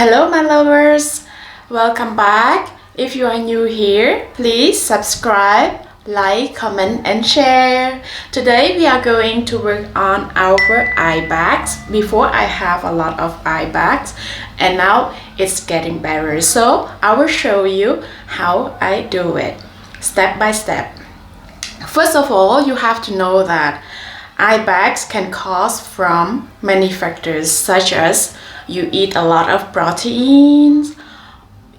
Hello my lovers, welcome back. If you are new here, please subscribe, like, comment and share. Today we are going to work on our eye bags. Before I have a lot of eye bags and now it's getting better. So I will show you how I do it step by step. First of all, you have to know that eye bags can cause from many factors such as you eat a lot of proteins,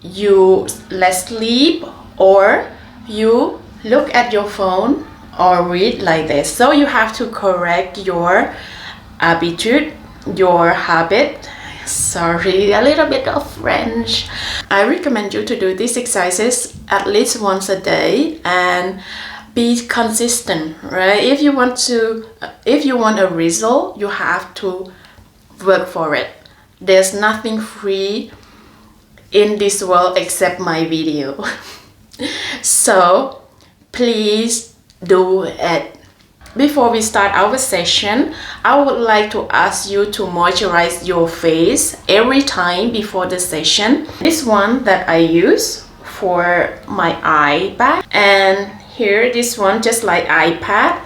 you less sleep, or you look at your phone or read like this. So you have to correct your habitude, your habit. Sorry, a little bit of French. I recommend you to do these exercises at least once a day and be consistent, right? If you want a result, you have to work for it. There's nothing free in this world except my video. So please do it. Before we start our session, I would like to ask you to moisturize your face every time before the session. This one that I use for my eye bag, and here this one just like iPad.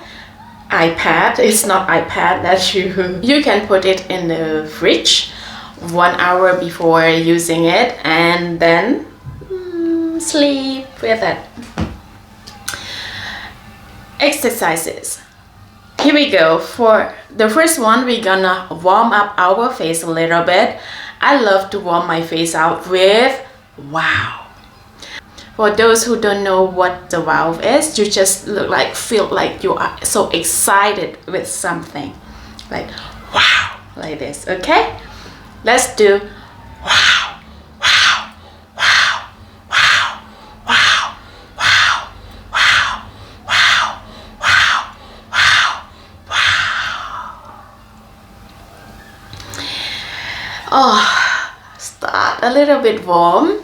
It's not iPad that you can put it in the fridge 1 hour before using it and then sleep with it. Exercises. Here we go. For the first one, we're gonna warm up our face a little bit. I love to warm my face out with wow. For those who don't know what the wow is, you just feel like you are so excited with something. Like wow, like this, okay? Let's do wow, wow, wow, wow, wow, wow, wow, wow, wow, wow, wow. Oh, start a little bit warm.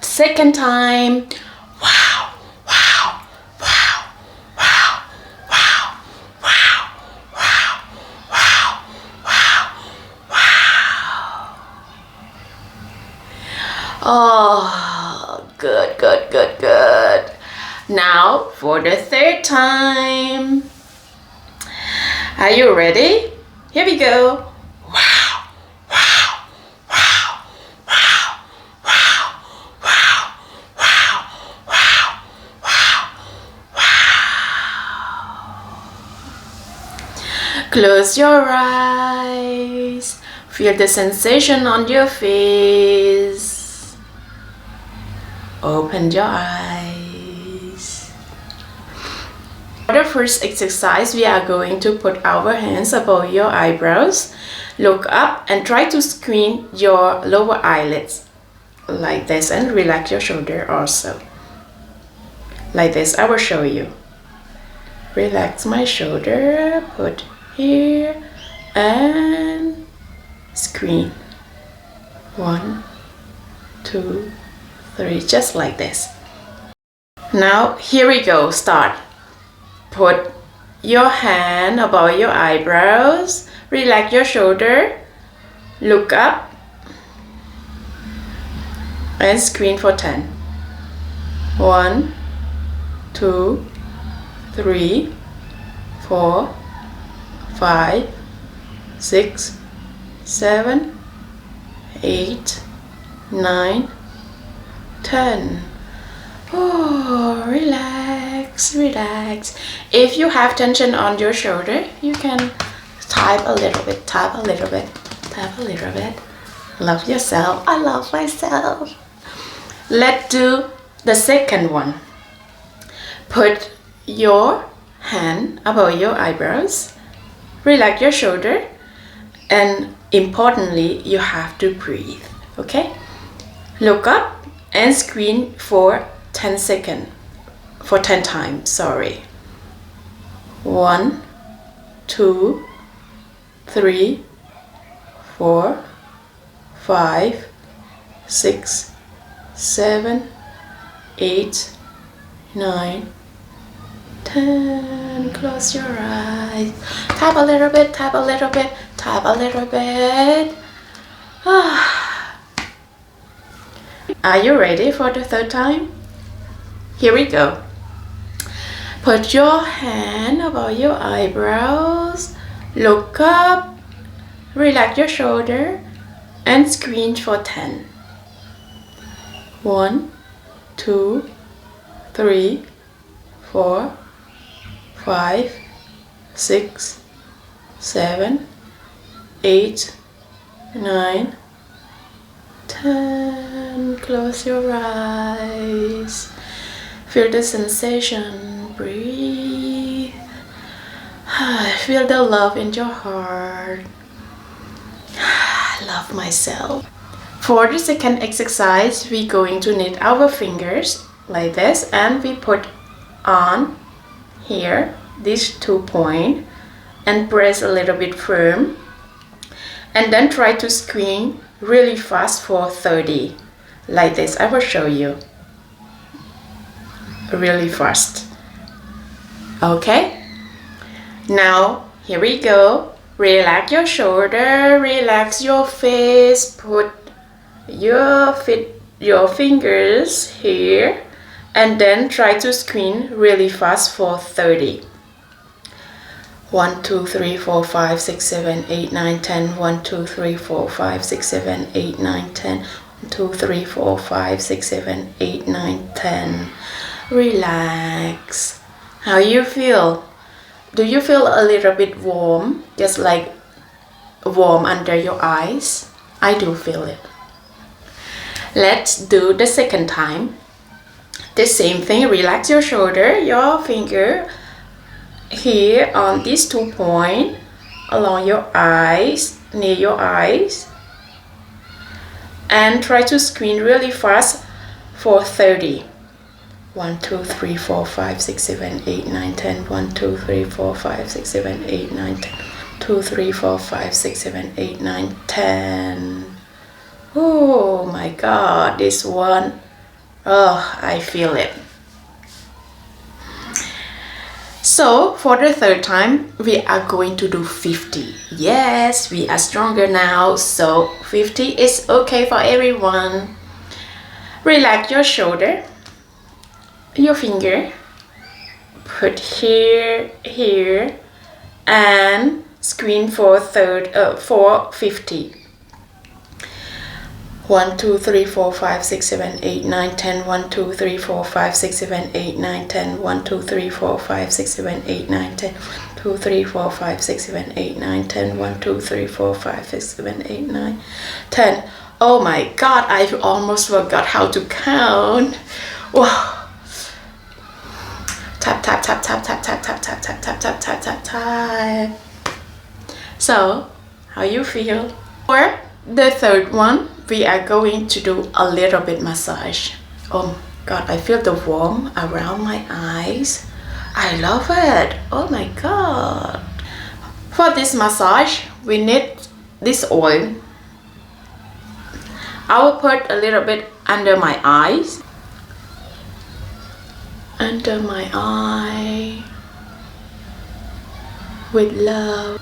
Second time, wow, wow, wow, wow, wow, wow, wow, wow, wow, wow. Oh, good, good, good, good. Now for the third time. Are you ready? Here we go. Close your eyes. Feel the sensation on your face. Open your eyes. For the first exercise, we are going to put our hands above your eyebrows. Look up and try to screen your lower eyelids like this and relax your shoulder also. Like this, I will show you. Relax my shoulder, put here and screen. 1, 2, 3, just like this. Now here we go. Start. Put your hand above your eyebrows, relax your shoulder, look up and screen for 10. 1, 2, 3, 4, 5, 6, 7, 8, 9, 10. Oh, relax, relax. If you have tension on your shoulder, you can tap a little bit, tap a little bit, tap a little bit. Love yourself. I love myself. Let's do the second one. Put your hand above your eyebrows. Relax your shoulder, and importantly, you have to breathe, okay? Look up and screen for 10 seconds, for 10 times, sorry. 1, 2, 3, 4, 5, 6, 7, 8, 9, 10. Close your eyes. Tap a little bit, tap a little bit, tap a little bit. Are you ready for the third time? Here we go. Put your hand above your eyebrows, look up, relax your shoulder, and squeeze for 10. 1, 2, 3, 4, 5, 6, 7, 8, 9, 10. Close your eyes. Feel the sensation. Breathe. Feel the love in your heart. I love myself. For the second exercise, we're going to knit our fingers like this, and we put on here these 2 points and press a little bit firm, and then try to squeeze really fast for 30 like this. I will show you really fast. Okay, now here we go. Relax your shoulder, relax your face, put your fingers here, and then try to squeeze really fast for 30. 1, 2, 3, 4, 5, 6, 7, 8, 9, 10. 1, 2, 3, 4, 5, 6, 7, 8, 9, 10. 1, 2, 3, 4, 5, 6, 7, 8, 9, 10. Relax. How you feel? Do you feel a little bit warm? Just like warm under your eyes? I do feel it. Let's do the second time. The same thing. Relax your shoulder, your finger here on these 2 points along your eyes, near your eyes, and try to squeeze really fast for 30. 1, 2, 3, 4, 5, 6, 7, 8, 9, 10. 1, 2, 3, 4, 5, 6, 7, 8, 9, 10. 2, 3, 4, 5, 6, 7, 8, 9, 10. Oh my God, this one. Oh, I feel it. So for the third time, we are going to do 50. Yes, we are stronger now, so 50 is okay for everyone. Relax your shoulder, your finger, put here, and squeeze for 50. 1, 2, 3, 4, 5, 6, 7, 8, 9, 10. 1, 2, 3, 4, 5, 6, 7, 8, 9, 10. 1, 2, 3, 4, 5, 6, 7, 8, 9, 10. 2, 3, 4, 5, 6, 7, 8, 9, 10. 1, 2, 3, 4, 5, 6, 7, 8, 9, 10. Oh my God, I almost forgot how to count. Wow. Tap, tap, tap, tap, tap, tap, tap, tap, tap, tap, tap, tap, tap, tap. So, how you feel? For the third one, we are going to do a little bit massage. Oh God, I feel the warmth around my eyes. I love it. Oh my God. For this massage, we need this oil. I will put a little bit under my eyes. Under my eye. With love.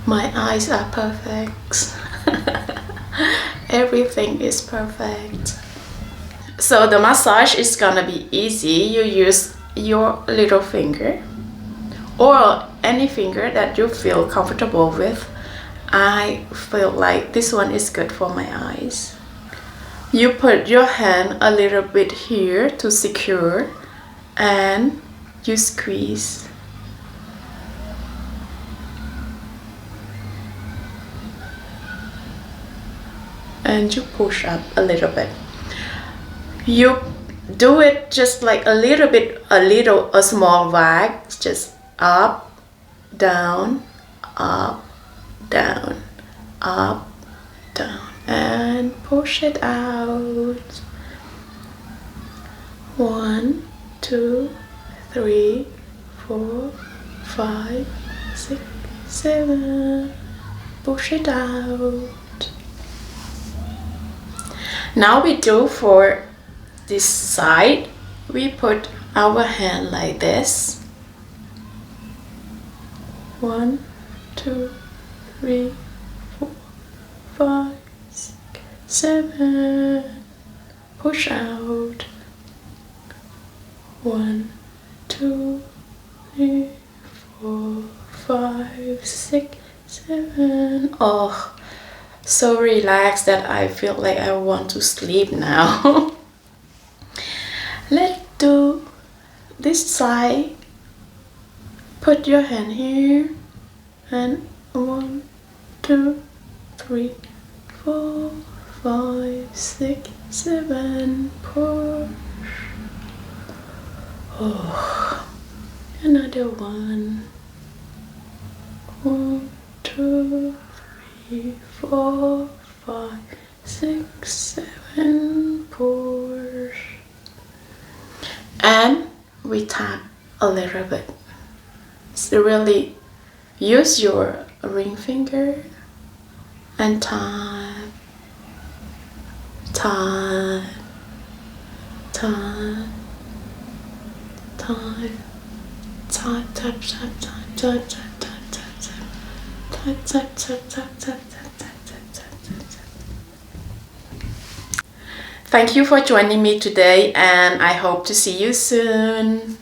My eyes are perfect. Everything is perfect. So the massage is gonna be easy. You use your little finger or any finger that you feel comfortable with. I feel like this one is good for my eyes. You put your hand a little bit here to secure, and you squeeze. And you push up a little bit. You do it just like a little bit, a small wag, just up, down, up, down, up, down, and push it out. 1, 2, 3, 4, 5, 6, 7. Push it out. Now we do for this side. We put our hand like this. 1, 2, 3, 4, 5, 7. Push out. 1, 2, 3, 4, 5, 6, 7. Oh, so relaxed that I feel like I want to sleep now. Let's do this side. Put your hand here and 1, 2, 3, 4, 5, 6, 7. Push. Oh, another one. 1, 2, 3, 4, 5, 6, 7. Push. And we tap a little bit. So really use your ring finger and tap, tap, tap, tap, tap, tap, tap, tap, tap, tap, tap, tap, tap, tap, tap, tap, tap, tap. Thank you for joining me today, and I hope to see you soon.